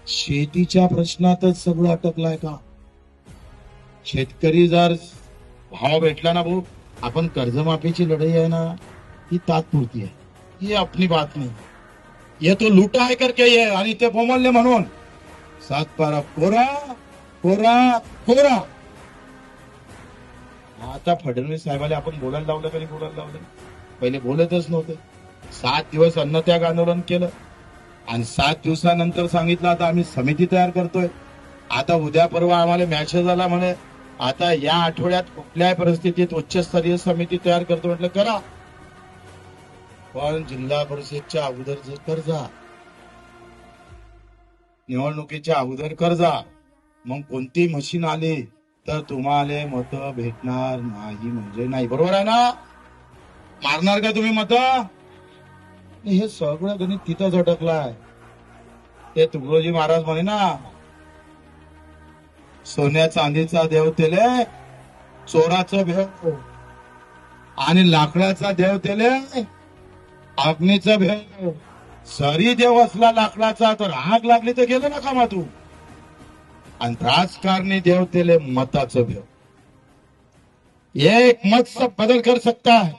शेतीच्या प्रश्नातच सगळं अटकलाय का? शेतकरी जर भाव भेटला ना भाऊ, आपण कर्जमाफीची लढाई आहे ना, ही तात्पुरती आहे, ही आपली बात नाही. ये तो लुटा है करके ये आणि ते बोमलले म्हणून सातबारा कोरा कोरा कोरा. आता फडणवीस साहेबाला आपण बोलायला लावलं का नाही बोलायला लावलं? पहिले बोलतच नव्हते. 7 दिवस अन्नत्याग आंदोलन केलं आणि 7 दिवसानंतर सांगितलं आता आम्ही समिती तयार करतोय. आता उद्या परवा आम्हाला मॅसेज आला म्हणे आता या आठवड्यात कुठल्याही परिस्थितीत उच्चस्तरीय समिती तयार करतो. म्हटलं करा, पण जिल्हा परिषदच्या अगोदर कर्जा, निवडणुकीच्या अगोदर कर्जा, मग कोणती मशीन आली तर तुम्हाला मत भेटणार नाही म्हणजे नाही. बरोबर आहे ना? मारणार का तुम्ही मत? हे सगळं गणित तिथंच अटकलाय. ते तुकडोजी महाराज म्हणे ना, सोन्या चांदीचा देव तेले चोराचं भेव आणि लाकडाचा देव तेले अग्नीचा भेव. सरी देव असला लाकडाचा तर आग लागली तर गेलं ना कामा तू. आणि राजकारणी देव तेले मताचं भेव. एक मत सब बदल कर सकता है.